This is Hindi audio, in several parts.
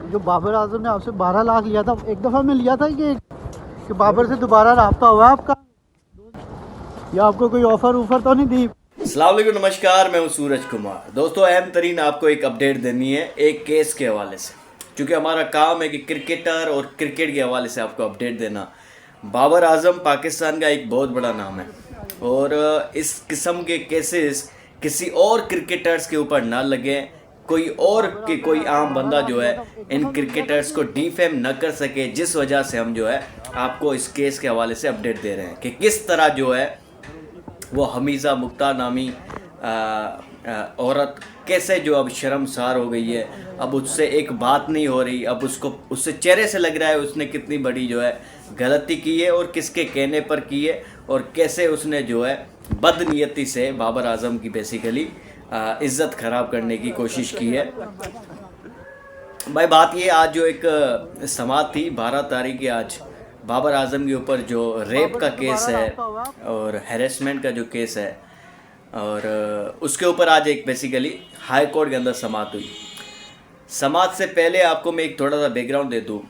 जो बाबर आजम ने आपसे 12 लाख लिया था, एक दफ़ा में लिया था कि बाबर से दोबारा राब्ता हुआ आपका, या आपको कोई ऑफर ऊफर तो नहीं दी? अस्सलाम वालेकुम, नमस्कार। मैं हूं सूरज कुमार। दोस्तों, अहम तरीन आपको एक अपडेट देनी है एक केस के हवाले से, क्योंकि हमारा काम है कि क्रिकेटर और क्रिकेट के हवाले से आपको अपडेट देना। बाबर आजम पाकिस्तान का एक बहुत बड़ा नाम है और इस किस्म के केसेस किसी और क्रिकेटर्स के ऊपर ना लगे, कोई आम बंदा जो है इन क्रिकेटर्स को डिफेम न कर सके, जिस वजह से हम जो है आपको इस केस के हवाले से अपडेट दे रहे हैं कि किस तरह जो है वो हमीज़ा मुख्तार नामी औरत कैसे जो अब शर्मसार हो गई है। अब उससे एक बात नहीं हो रही, अब उससे चेहरे से लग रहा है उसने कितनी बड़ी जो है गलती की है और किसके कहने पर की है, और कैसे उसने जो है बदनीयती से बाबर आजम की बेसिकली इज़्ज़त ख़राब करने की कोशिश की है। भाई बात ये, आज जो एक समात थी 12 तारीख की, आज बाबर आजम के ऊपर जो रेप का केस है और हैरेसमेंट का जो केस है, और उसके ऊपर आज एक बेसिकली हाई कोर्ट के अंदर समात हुई। समात से पहले आपको मैं एक थोड़ा सा बैकग्राउंड दे दूँ।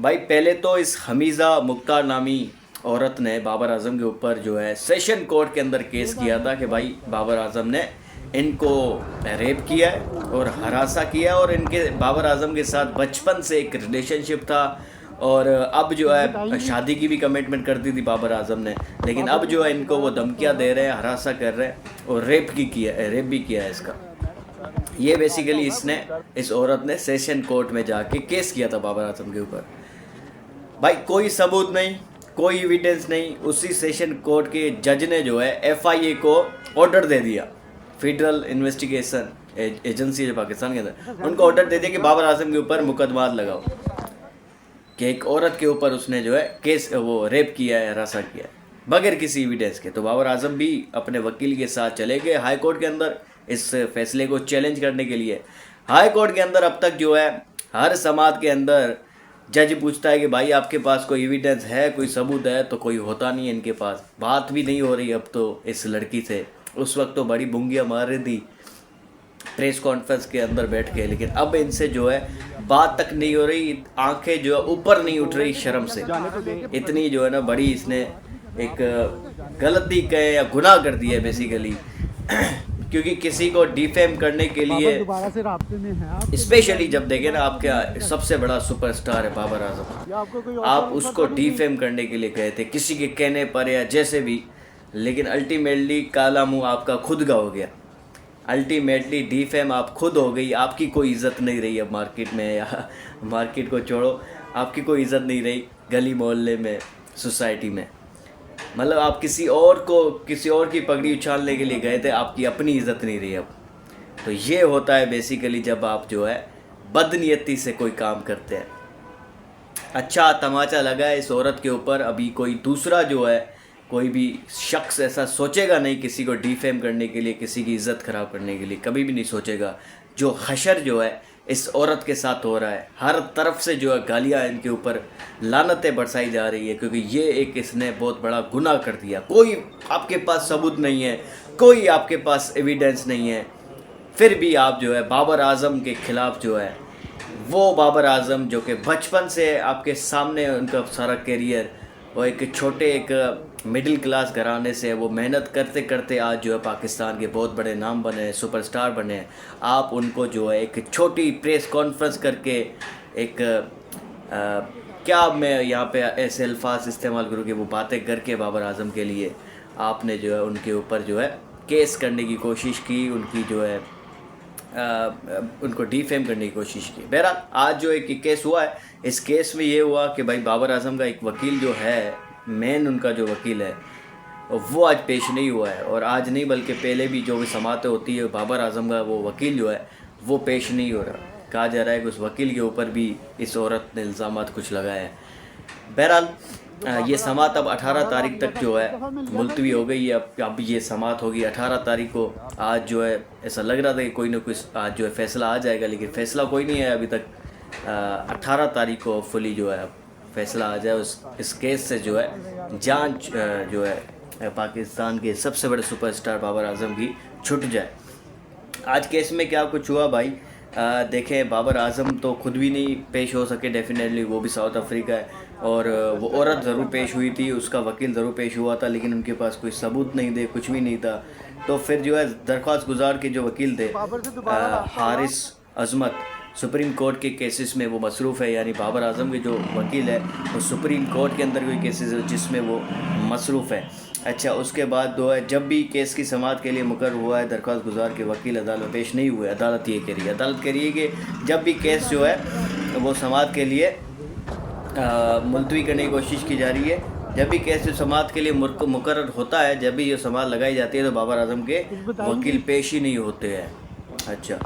भाई पहले तो इस हमीज़ा मुख्तार नामी औरत ने बाबर आजम के ऊपर जो है सेशन कोर्ट के अंदर केस किया था कि भाई बाबर आजम ने इनको रेप किया है और हरासा किया, और इनके बाबर आजम के साथ बचपन से एक रिलेशनशिप था, और अब जो है शादी की भी कमिटमेंट कर दी थी बाबर आजम ने, लेकिन अब जो है इनको वो धमकियां दे रहे हैं, हरासा कर रहे हैं और रेप भी किया है इसका। ये बेसिकली इस औरत ने सेशन कोर्ट में जाके केस किया था बाबर आजम के ऊपर। भाई कोई सबूत नहीं, कोई एविडेंस नहीं। उसी सेशन कोर्ट के जज ने जो है FIA को ऑर्डर दे दिया, फेडरल इन्वेस्टिगेशन एजेंसी है पाकिस्तान के अंदर, उनको ऑर्डर दे दिया कि बाबर आजम के ऊपर मुकदमा लगाओ कि एक औरत के ऊपर उसने जो है केस वो रेप किया है, हरासा किया है बगैर किसी एविडेंस के। तो बाबर आजम भी अपने वकील के साथ चले गए हाई कोर्ट के अंदर इस फैसले को चैलेंज करने के लिए। हाई कोर्ट के अंदर अब तक जो है हर समात के अंदर जज पूछता है कि भाई आपके पास कोई एविडेंस है, कोई सबूत है, तो कोई होता नहीं है इनके पास। बात भी नहीं हो रही अब तो इस लड़की से। उस वक्त तो बड़ी बुंगियाँ मार रही थी प्रेस कॉन्फ्रेंस के अंदर बैठ के, लेकिन अब इनसे जो है बात तक नहीं हो रही, आंखें जो है ऊपर नहीं उठ रही शर्म से। इतनी जो है ना बड़ी इसने एक गलती कहे या गुनाह कर दिया है बेसिकली क्योंकि किसी को डिफेम करने के लिए, स्पेशली जब देखें ना आपके सबसे बड़ा सुपरस्टार है बाबर आजम, आप उसको डिफेम करने के लिए गए थे किसी के कहने पर या जैसे भी, लेकिन अल्टीमेटली काला मुंह आपका खुद का हो गया। अल्टीमेटली डिफेम आप खुद हो गई, आपकी कोई इज़्ज़त नहीं रही अब मार्केट में, या मार्केट को छोड़ो, आपकी कोई इज़्ज़त नहीं रही गली मोहल्ले में, सोसाइटी में। मतलब आप किसी और की पगड़ी उछालने के लिए गए थे, आपकी अपनी इज़्ज़त नहीं रही अब। तो ये होता है बेसिकली जब आप जो है बदनीयती से कोई काम करते हैं। अच्छा तमाचा लगा है इस औरत के ऊपर। अभी कोई दूसरा जो है कोई भी शख्स ऐसा सोचेगा नहीं किसी को डिफेम करने के लिए, किसी की इज़्ज़त ख़राब करने के लिए, कभी भी नहीं सोचेगा। जो हशर जो है इस औरत के साथ हो रहा है, हर तरफ से जो है गालियाँ इनके ऊपर, लानतें बरसाई जा रही है, क्योंकि ये एक इसने बहुत बड़ा गुनाह कर दिया। कोई आपके पास सबूत नहीं है, कोई आपके पास एविडेंस नहीं है, फिर भी आप जो है बाबर आजम के ख़िलाफ़ जो है, वो बाबर आजम जो कि बचपन से आपके सामने उनका सारा करियर, वो एक छोटे एक मिडिल क्लास घराने से वो मेहनत करते करते आज जो है पाकिस्तान के बहुत बड़े नाम बने, सुपरस्टार बने। आप उनको जो है एक छोटी प्रेस कॉन्फ्रेंस करके एक क्या मैं यहाँ पे ऐसे अल्फाज इस्तेमाल करूँ कि वो बातें करके बाबर आजम के लिए आपने जो है उनके ऊपर जो है केस करने की कोशिश की, उनकी जो है उनको डिफेम करने की कोशिश की। बहरहाल आज जो एक केस हुआ है, इस केस में ये हुआ कि भाई बाबर आजम का एक वकील जो है, मेन उनका जो वकील है, वो आज पेश नहीं हुआ है। और आज नहीं बल्कि पहले भी जो भी समातें होती है, बाबर आजम का वो वकील जो है वो पेश नहीं हो रहा। कहा जा रहा है कि उस वकील के ऊपर भी इस औरत ने इल्ज़ामात कुछ लगाए हैं। बहरहाल ये समात अब 18 तारीख तक जो है मुलतवी हो गई है। अब ये समात होगी 18 तारीख को। आज जो है ऐसा लग रहा था कि कोई ना कोई आज जो है फ़ैसला आ जाएगा, लेकिन फ़ैसला कोई नहीं है अभी तक। 18 तारीख को फुली जो है फ़ैसला आ जाए, इस केस से जो है जांच जो है पाकिस्तान के सबसे बड़े सुपरस्टार बाबर आजम की छूट जाए। आज केस में क्या कुछ हुआ भाई, देखें बाबर आजम तो खुद भी नहीं पेश हो सके डेफिनेटली, वो भी साउथ अफ्रीका है, और वो औरत ज़रूर पेश हुई थी, उसका वकील ज़रूर पेश हुआ था, लेकिन उनके पास कोई सबूत नहीं थे, कुछ भी नहीं था। तो फिर जो है दरख्वास्त गुजार के जो वकील थे हारिस अजमत, सुप्रीम कोर्ट के केसेस में वो मसरूफ़ है, यानी बाबर आजम के जो वकील है वो सुप्रीम कोर्ट के अंदर कोई केसेस है जिसमें वो मसरूफ़ है। अच्छा, उसके बाद जो है जब भी केस की समाअत के लिए मुकर्रर हुआ है दरख्वास्त गुजार के वकील अदालत में पेश नहीं हुए, अदालत ये कह रही है कि जब भी केस जो है वो समाअत के लिए मुलतवी करने की कोशिश की जा रही है, जब भी केस समाअत के लिए मुकर्रर होता है, जब भी ये समाअत लगाई जाती है तो बाबर आजम के वकील पेश ही नहीं होते हैं। अच्छा,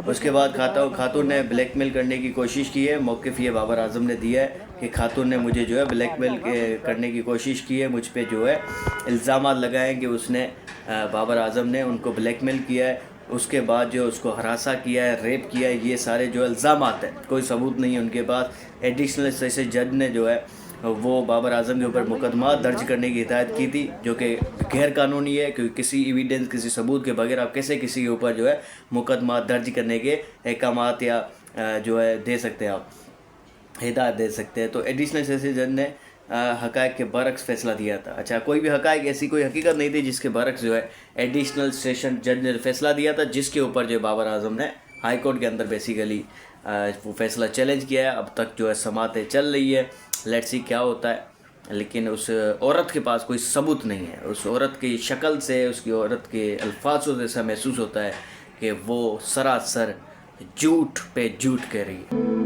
उसके बाद खातून ने ब्लैकमेल करने की कोशिश की है। मौक़िफ़ ये बाबर आजम ने दिया है कि खातून ने मुझे जो है ब्लैकमेल करने की कोशिश की है, मुझ पे जो है इल्ज़ामात लगाए कि उसने बाबर आजम ने उनको ब्लैकमेल किया है, उसके बाद जो उसको हरासा किया है, रेप किया है, ये सारे जो इल्ज़ामात हैं, कोई सबूत नहीं है उनके पास। एडिशनल सेशन जज ने जो है वो बाबर आजम के ऊपर मुकदमा दर्ज करने की हिदायत की थी, जो कि गैर कानूनी है, क्योंकि किसी एविडेंस, किसी सबूत के बगैर आप कैसे किसी के ऊपर जो है मुकदमा दर्ज करने के अहकामात या जो है दे सकते हैं, आप हिदायत दे सकते हैं। तो एडिशनल सेशन जज ने हक़ाइक़ के बरक्स फ़ैसला दिया था। अच्छा, कोई भी हक़ाइक़, ऐसी कोई हकीकत नहीं थी जिसके बरक्स जो है एडिशनल सेशन जज ने फ़ैसला दिया था, जिसके ऊपर जो बाबर आजम ने हाई कोर्ट के अंदर बेसिकली वो फ़ैसला चैलेंज किया है। अब तक जो है समाअतें चल रही है, लेट्स सी क्या होता है, लेकिन उस औरत के पास कोई सबूत नहीं है। उस औरत की शक्ल से, उसकी औरत के अल्फाजों से ऐसा महसूस होता है कि वो सरासर झूठ पे झूठ कह रही है।